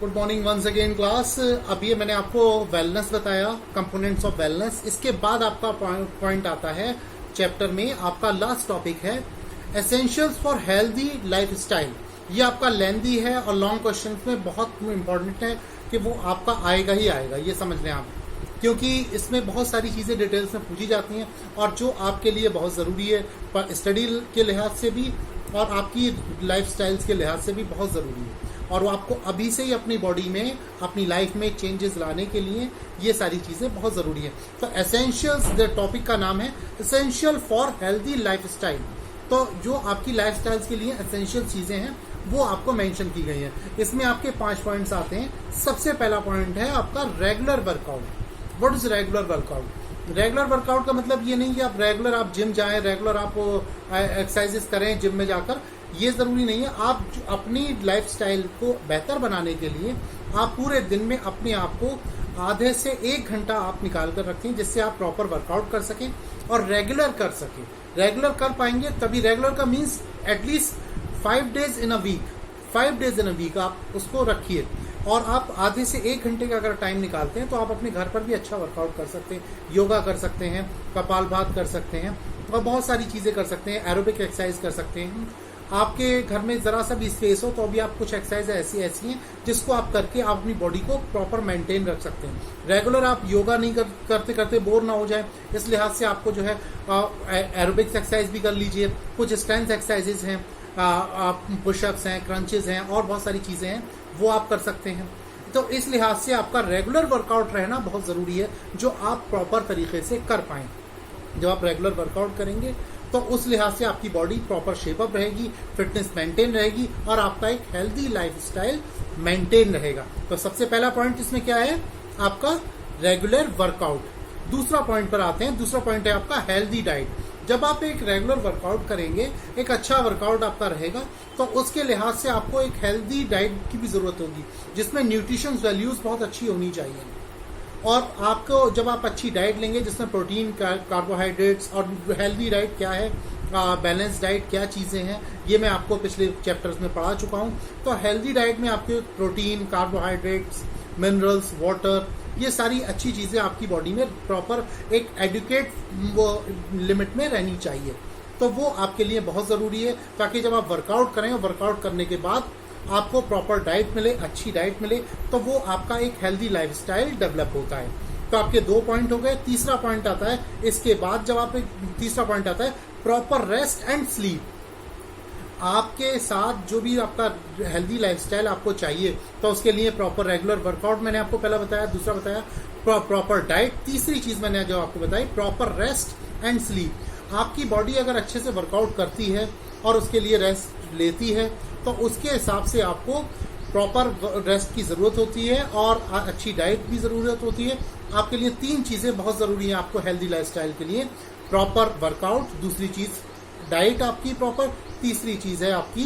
Good morning once again class. अब ये मैंने आपको वेलनेस बताया, कंपोनेंट्स ऑफ वेलनेस। इसके बाद आपका पॉइंट आता है चैप्टर में, आपका लास्ट टॉपिक है essentials for healthy life style. ये आपका लेंदी है और लॉन्ग क्वेश्चन में बहुत इंपॉर्टेंट है कि वो आपका आएगा ही आएगा, ये समझ लें आप, क्योंकि इसमें बहुत सारी चीज़ें डिटेल्स में पूछी जाती हैं और जो आपके लिए बहुत ज़रूरी है, पर स्टडी के लिहाज से भी और आपकी लाइफ स्टाइल्स के लिहाज से भी बहुत ज़रूरी है। और वो आपको अभी से ही अपनी बॉडी में, अपनी लाइफ में चेंजेस लाने के लिए ये सारी चीज़ें बहुत ज़रूरी है। तो एसेंशियल्स, द टॉपिक का नाम है essential for healthy life style. तो जो आपकी लाइफ स्टाइल्स के लिए एसेंशियल चीज़ें हैं वो आपको मेंशन की गई हैं। इसमें आपके 5 पॉइंट्स आते हैं। सबसे पहला पॉइंट है आपका regular workout. What is regular workout? Regular workout का मतलब ये नहीं कि आप रेगुलर आप जिम जाएं, रेगुलर आप एक्सरसाइजेस करें जिम में जाकर, ये ज़रूरी नहीं है। आप अपनी लाइफ स्टाइल को बेहतर बनाने के लिए आप पूरे दिन में अपने आप को आधे से 1 घंटा आप निकाल कर रखें, जिससे आप प्रॉपर वर्कआउट कर सकें और रेगुलर कर सकें। रेगुलर कर पाएंगे तभी, रेगुलर का means at least 5 days in a week, 5 days in a week आप उसको रखिए। और आप आधे से 1 घंटे का अगर टाइम निकालते हैं तो आप अपने घर पर भी अच्छा वर्कआउट कर सकते हैं, योगा कर सकते हैं, कपालभाति कर सकते हैं और बहुत सारी चीज़ें कर सकते हैं, एरोबिक एक्सरसाइज कर सकते हैं। आपके घर में ज़रा सा भी स्पेस हो तो अभी आप कुछ एक्सरसाइज ऐसी हैं जिसको आप करके आप अपनी बॉडी को प्रॉपर मेंटेन रख सकते हैं। रेगुलर आप योगा नहीं करते करते बोर ना हो जाए, इस लिहाज से आपको जो है एरोबिक्स एक्सरसाइज भी कर लीजिए, कुछ स्ट्रेंथ एक्सरसाइजेज हैं, पुशअप्स हैं, क्रंचेज हैं और बहुत सारी चीज़ें हैं, वो आप कर सकते हैं। तो इस लिहाज से आपका रेगुलर वर्कआउट रहना बहुत ज़रूरी है, जो आप प्रॉपर तरीके से कर पाएँ। जब आप रेगुलर वर्कआउट करेंगे तो उस लिहाज से आपकी बॉडी प्रॉपर शेपअप रहेगी, फिटनेस मेंटेन रहेगी और आपका एक हेल्दी लाइफ स्टाइल मेंटेन रहेगा। तो सबसे पहला पॉइंट इसमें क्या है? आपका रेगुलर वर्कआउट। दूसरा पॉइंट पर आते हैं। दूसरा पॉइंट है आपका हेल्दी डाइट। जब आप एक रेगुलर वर्कआउट करेंगे, एक अच्छा वर्कआउट आपका रहेगा, तो उसके लिहाज से आपको एक हेल्दी डाइट की भी ज़रूरत होगी, जिसमें न्यूट्रिशन वैल्यूज़ बहुत अच्छी होनी चाहिए। और आपको जब आप अच्छी डाइट लेंगे जिसमें प्रोटीन, कार्बोहाइड्रेट्स और हेल्दी डाइट क्या है, बैलेंस डाइट क्या चीज़ें हैं, ये मैं आपको पिछले चैप्टर्स में पढ़ा चुका हूँ। तो हेल्दी डाइट में आपके प्रोटीन, कार्बोहाइड्रेट्स, मिनरल्स, वाटर, ये सारी अच्छी चीज़ें आपकी बॉडी में प्रॉपर एक एडुकेट लिमिट में रहनी चाहिए। तो वो आपके लिए बहुत ज़रूरी है, ताकि जब आप वर्कआउट करें और वर्कआउट करने के बाद आपको प्रॉपर डाइट मिले, अच्छी डाइट मिले, तो वो आपका एक हेल्दी लाइफस्टाइल डेवलप होता है। तो आपके 2 पॉइंट हो गए। तीसरा पॉइंट आता है इसके बाद, जब आप तीसरा पॉइंट आता है प्रॉपर रेस्ट एंड स्लीप। आपके साथ जो भी आपका हेल्दी लाइफस्टाइल आपको चाहिए, तो उसके लिए प्रॉपर रेगुलर वर्कआउट मैंने आपको पहला बताया, दूसरा बताया प्रॉपर डाइट, तीसरी चीज़ मैंने जो आपको बताई प्रॉपर रेस्ट एंड स्लीप। आपकी बॉडी अगर अच्छे से वर्कआउट करती है और उसके लिए रेस्ट लेती है, तो उसके हिसाब से आपको प्रॉपर रेस्ट की ज़रूरत होती है और अच्छी डाइट भी ज़रूरत होती है। आपके लिए 3 चीज़ें बहुत ज़रूरी हैं आपको हेल्दी लाइफस्टाइल के लिए। प्रॉपर वर्कआउट, दूसरी चीज़ डाइट आपकी प्रॉपर, तीसरी चीज़ है आपकी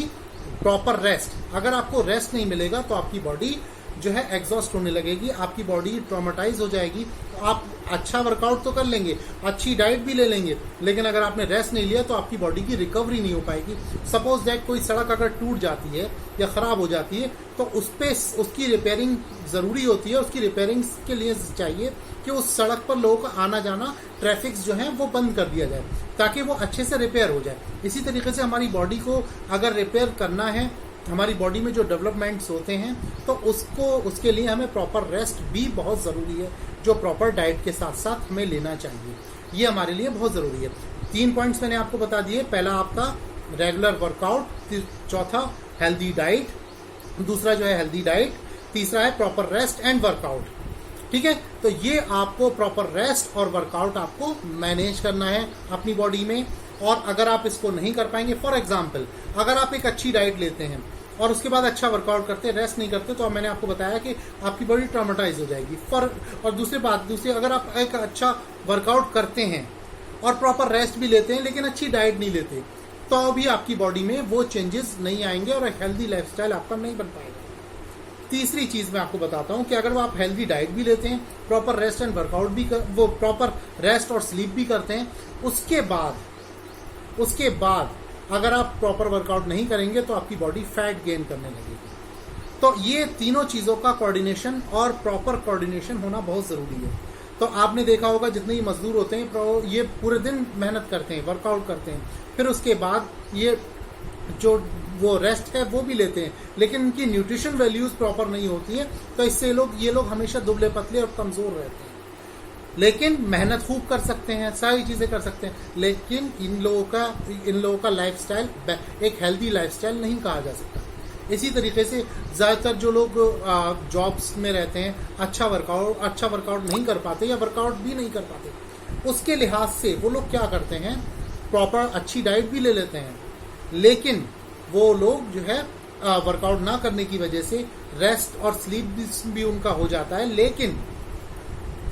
प्रॉपर रेस्ट। अगर आपको रेस्ट नहीं मिलेगा तो आपकी बॉडी जो है एग्जॉस्ट होने लगेगी, आपकी बॉडी ट्रॉमेटाइज हो जाएगी। तो आप अच्छा वर्कआउट तो कर लेंगे, अच्छी डाइट भी ले लेंगे, लेकिन अगर आपने रेस्ट नहीं लिया तो आपकी बॉडी की रिकवरी नहीं हो पाएगी। सपोज दैट कोई सड़क अगर टूट जाती है या ख़राब हो जाती है, तो उस पर उसकी रिपेयरिंग ज़रूरी होती है। उसकी रिपेयरिंग के लिए चाहिए कि उस सड़क पर लोगों का आना जाना, ट्रैफिक जो है वो बंद कर दिया जाए, ताकि वो अच्छे से रिपेयर हो जाए। इसी तरीके से हमारी बॉडी को अगर रिपेयर करना है, हमारी बॉडी में जो डेवलपमेंट्स होते हैं, तो उसके लिए हमें प्रॉपर रेस्ट भी बहुत ज़रूरी है, जो प्रॉपर डाइट के साथ साथ हमें लेना चाहिए। ये हमारे लिए बहुत ज़रूरी है। 3 पॉइंट्स मैंने आपको बता दिए। पहला आपका रेगुलर वर्कआउट, चौथा हेल्दी डाइट, दूसरा जो है हेल्दी डाइट, तीसरा है प्रॉपर रेस्ट एंड वर्कआउट। ठीक है, तो ये आपको प्रॉपर रेस्ट और वर्कआउट आपको मैनेज करना है अपनी बॉडी में। और अगर आप इसको नहीं कर पाएंगे, फॉर एग्जाम्पल अगर आप एक अच्छी डाइट लेते हैं और उसके बाद अच्छा वर्कआउट करते, रेस्ट नहीं करते, तो मैंने आपको बताया कि आपकी बॉडी ट्रॉमेटाइज हो जाएगी। और दूसरी अगर आप एक अच्छा वर्कआउट करते हैं और प्रॉपर रेस्ट भी लेते हैं लेकिन अच्छी डाइट नहीं लेते, तो भी आपकी बॉडी में वो चेंजेस नहीं आएंगे और एक हेल्दी लाइफस्टाइल आपका नहीं बन पाएगा। तीसरी चीज़ मैं आपको बताता हूँ कि अगर आप हेल्दी डाइट भी लेते हैं, प्रॉपर रेस्ट एंड वर्कआउट भी वो प्रॉपर रेस्ट और स्लीप भी करते हैं, उसके बाद अगर आप प्रॉपर वर्कआउट नहीं करेंगे तो आपकी बॉडी फैट गेन करने लगेगी। तो ये तीनों चीजों का कोऑर्डिनेशन और प्रॉपर कोऑर्डिनेशन होना बहुत जरूरी है। तो आपने देखा होगा जितने ही मजदूर होते हैं ये पूरे दिन मेहनत करते हैं, वर्कआउट करते हैं, फिर उसके बाद ये जो वो रेस्ट है वो भी लेते हैं, लेकिन उनकी न्यूट्रिशन वैल्यूज प्रॉपर नहीं होती है, तो इससे ये लोग हमेशा दुबले पतले और कमजोर रहते हैं। लेकिन मेहनत खूब कर सकते हैं, सारी चीजें कर सकते हैं, लेकिन इन लोगों का लाइफस्टाइल एक हेल्दी लाइफस्टाइल नहीं कहा जा सकता। इसी तरीके से ज्यादातर जो लोग जॉब्स में रहते हैं, अच्छा वर्कआउट नहीं कर पाते या वर्कआउट भी नहीं कर पाते, उसके लिहाज से वो लोग क्या करते हैं, प्रॉपर अच्छी डाइट भी ले लेते हैं, लेकिन वो लोग जो है वर्कआउट ना करने की वजह से रेस्ट और स्लीप भी उनका हो जाता है, लेकिन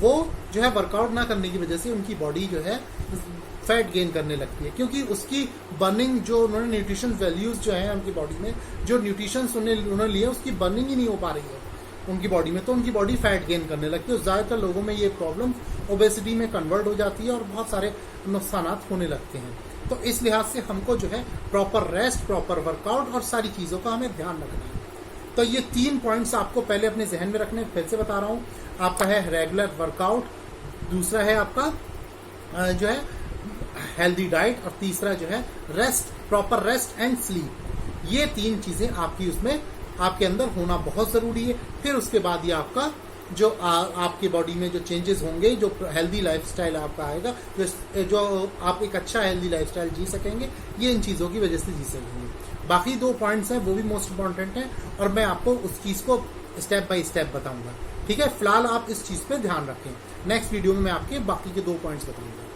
वो जो है वर्कआउट ना करने की वजह से उनकी बॉडी जो है फैट गेन करने लगती है, क्योंकि उसकी बर्निंग जो उन्होंने न्यूट्रिशन वैल्यूज जो है उनकी बॉडी में, जो न्यूट्रिशन उन्होंने लिए उसकी बर्निंग ही नहीं हो पा रही है उनकी बॉडी में, तो उनकी बॉडी फैट गेन करने लगती है। ज्यादातर लोगों में ये प्रॉब्लम ओबेसिटी में कन्वर्ट हो जाती है और बहुत सारे नुकसान होने लगते हैं। तो इस लिहाज से हमको जो है प्रॉपर रेस्ट, प्रॉपर वर्कआउट और सारी चीजों का हमें ध्यान रखना है। तो ये 3 पॉइंट्स आपको पहले अपने जहन में रखने, फिर से बता रहा हूं, आपका है रेगुलर वर्कआउट, दूसरा है आपका जो है हेल्दी डाइट, और तीसरा जो है rest, proper rest and sleep. ये 3 चीजें आपकी उसमें आपके अंदर होना बहुत जरूरी है। फिर उसके बाद ये आपका जो आपकी बॉडी में जो चेंजेस होंगे, जो हेल्दी लाइफस्टाइल आपका आएगा, जो आप एक अच्छा हेल्दी लाइफस्टाइल जी सकेंगे, ये इन चीजों की वजह से जी सकेंगे। बाकी 2 पॉइंट्स हैं वो भी मोस्ट इंपॉर्टेंट हैं, और मैं आपको उस चीज को स्टेप बाय स्टेप बताऊंगा। ठीक है, फिलहाल आप इस चीज पे ध्यान रखें। नेक्स्ट वीडियो में मैं आपके बाकी के 2 पॉइंट्स बताऊंगा।